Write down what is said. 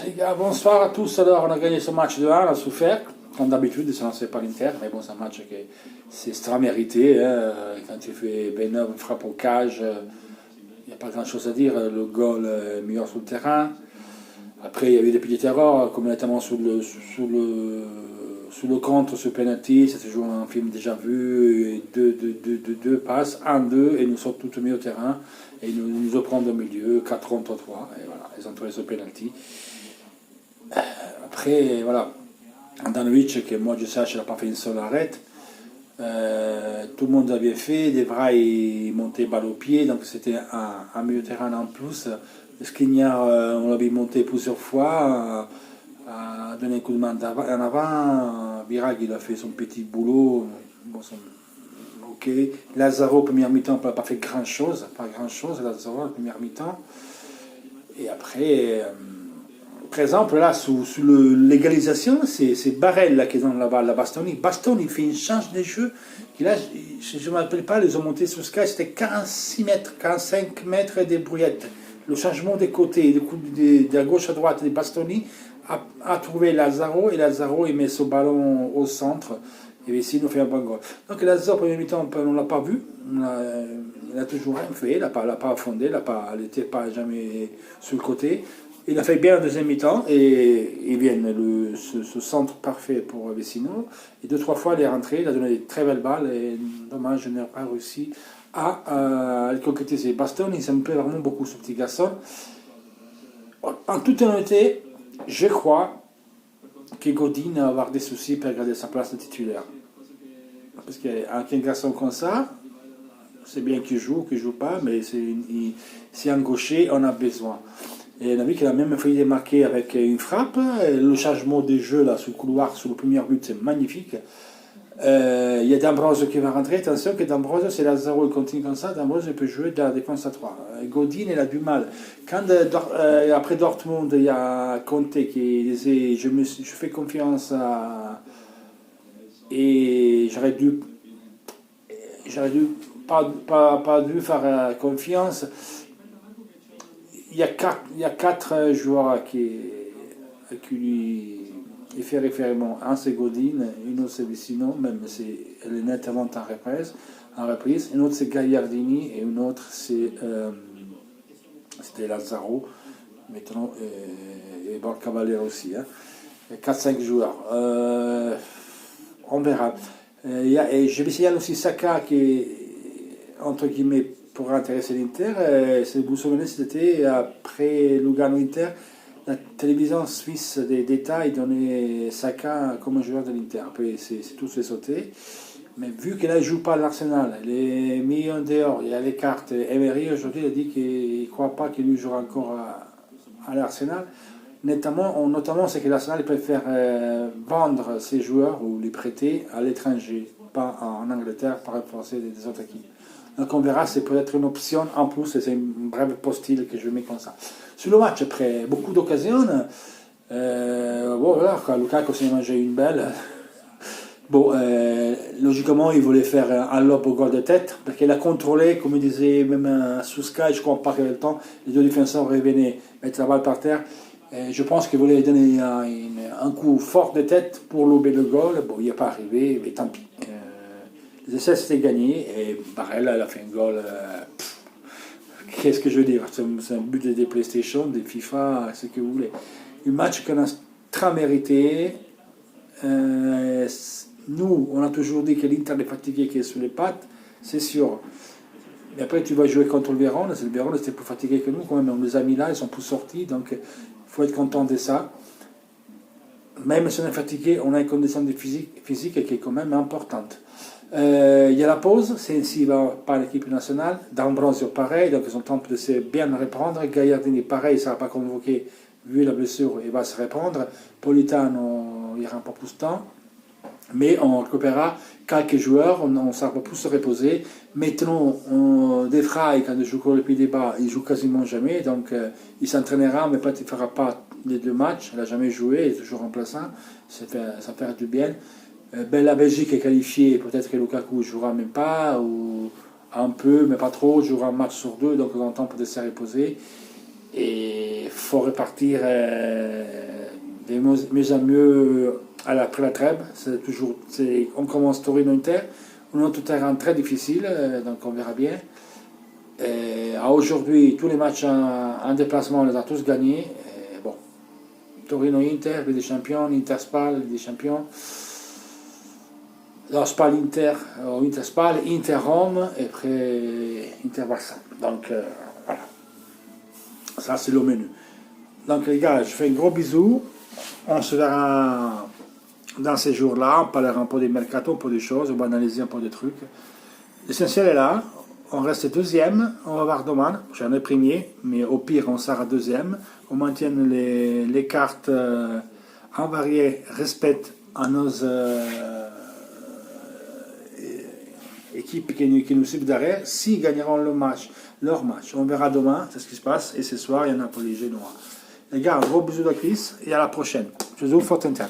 Les gars, bonsoir à tous. Alors, on a gagné ce match de 1, on a souffert, comme d'habitude, ça c'est pas l'Inter, mais bon, c'est un match qui c'est extra mérité. Hein. Quand tu fais Benov, frappe au cage, il n'y a pas grand chose à dire. Le goal est meilleur sur le terrain. Après, il y a eu des petites erreurs, comme notamment sous le contre, sur penalty, c'est toujours un film déjà vu, et deux passes, 1-2, et nous sommes tout au milieu au terrain, et ils nous prennent au milieu, 4 contre 3, et voilà, ils ont trouvé ce penalty. Après, voilà, Andanovic, que moi je sache, il n'a pas fait une seule arrêt. Tout le monde avait fait, Devray il montait balle au pied, donc c'était un milieu de terrain en plus. Skriniar, on l'avait monté plusieurs fois, a donné un coup de main en avant. Virag, il a fait son petit boulot. Bon, ok. Lazaro, première mi-temps, n'a pas fait grand-chose. Pas grand-chose, Lazaro, première mi-temps. Et après, par exemple, là, sous l'égalisation, c'est Barrel là, qui est dans la balle, la Bastoni. Bastoni, il fait une change de jeu. Là, je ne me rappelle pas, ils ont monté sur Sky, c'était 46 mètres, 45 mètres de brouillette. Le changement des côtés, de gauche à droite des Bastoni, a trouvé Lazaro, et Lazaro, il met ce ballon au centre. Et ici, il nous fait un bon goal. Donc, Lazaro, premier mi-temps, on ne l'a pas vu. Il a toujours rien fait, il n'a pas fondé, il n'était pas jamais sur le côté. Il a fait bien la deuxième mi-temps et il vient ce centre parfait pour Vecino. Et 2-3 fois, il est rentré, il a donné des très belles balles et dommage, je n'ai pas réussi à le concrétiser. Baston, il me plaît vraiment beaucoup, ce petit garçon. En toute honnêteté, je crois que Godin va avoir des soucis pour garder sa place de titulaire. Parce qu'un garçon comme ça, c'est bien qu'il joue pas, mais c'est un gaucher, on a besoin. Et on a vu qu'il a même failli démarquer avec une frappe. Le changement de jeu là, sous le couloir, sous le premier but, c'est magnifique. Il y a D'Ambrosio qui va rentrer. Attention que D'Ambrosio, c'est Lazaro, il continue comme ça. D'Ambrosio peut jouer dans la défense à 3. Godin, il a du mal. Quand après Dortmund, il y a Conte qui disait je fais confiance à. Et j'aurais dû pas dû faire confiance. Il y a quatre joueurs qui lui fait référence. Un c'est Godin, une autre c'est Vecino, même c'est elle est nettement en reprise. Une autre c'est Gagliardini et une autre c'était Lazaro, maintenant et Borja Cavalier aussi. Hein. 4-5 joueurs. On verra. Et je vais essayer aussi Saka qui est entre guillemets pour intéresser l'Inter. Si vous vous souvenez, c'était après Lugano-Inter, la télévision suisse des détails donnait Saka comme un joueur de l'Inter. Après, c'est tout s'est sauté. Mais vu qu'il ne joue pas à l'Arsenal, les millions dehors, il y a les cartes. Emery aujourd'hui a dit qu'il ne croit pas qu'il lui jouera encore à l'Arsenal. Notamment, c'est que l'Arsenal préfère vendre ses joueurs ou les prêter à l'étranger, pas en Angleterre, pour renforcer des autres équipes. Donc on verra, c'est peut-être une option en plus, et c'est une brève postille que je mets comme ça. Sur le match, après beaucoup d'occasions, voilà, Lukaku s'est mangé une belle. Bon, logiquement, il voulait faire un lob au goal de tête, parce qu'il a contrôlé, comme il disait même sous Sky, je crois pas qu'il y avait le temps, les deux défenseurs revenaient mettre la balle par terre. Je pense qu'il voulait donner un coup fort de tête pour lober le goal. Bon, il n'y est pas arrivé, mais tant pis. Les essais c'était gagné et Barella elle a fait un goal. Qu'est-ce que je veux dire, c'est un but des PlayStation, des FIFA, ce que vous voulez. Un match qu'on a très mérité. Nous, on a toujours dit que l'Inter est fatigué, qui est sur les pattes, c'est sûr. Mais après, tu vas jouer contre le Vérone. Le Vérone était plus fatigué que nous, quand même. On les a mis là, ils sont plus sortis, donc il faut être content de ça. Même si on est fatigué, on a une condition de physique qui est quand même importante. Il y a la pause, c'est ainsi il va pas l'équipe nationale. D'Ambrosio pareil, donc ils ont temps de se bien reprendre. Gagliardini pareil, il ne sera pas convoqué vu la blessure, il va se reprendre. Politano, il n'ira pas plus de temps. Mais on récupérera quelques joueurs, on ne sera pas plus se reposer. Maintenant, Devray, quand il joue le pied des bas, il joue quasiment jamais, donc il s'entraînera, mais peut-être il ne fera pas les 2 matchs. Il n'a jamais joué, il est toujours remplaçant, ça fait du bien. La Belgique est qualifiée, peut-être que Lukaku ne jouera même pas, ou un peu, mais pas trop, jouera un match sur 2, donc on a le temps pour se reposer. Et il faut repartir de mieux en mieux après la trêve. On commence Torino-Inter, un autre terrain très difficile, donc on verra bien. Aujourd'hui, tous les matchs en déplacement, on les a tous gagnés. Bon, Torino-Inter, Ligue des Champions, Inter-Spal, Ligue des Champions. Non, Spal-Inter, Inter-Spal, Inter-Rome, et après Inter-Barça. Donc, voilà. Ça, c'est le menu. Donc, les gars, je fais un gros bisou. On se verra dans ces jours-là. On parlera un peu des mercato, un peu des choses, on va analyser un peu des trucs. L'essentiel est là. On reste deuxième. On va voir demain. J'en ai premier, mais au pire, on sera deuxième. On maintient les cartes invariées, respect à nos équipes qui nous suivent derrière. S'ils gagneront leur match, on verra demain, c'est ce qui se passe. Et ce soir, il y en a pour les Génois. Les gars, un gros bisou de Chris et à la prochaine. Je vous fais Fortentin.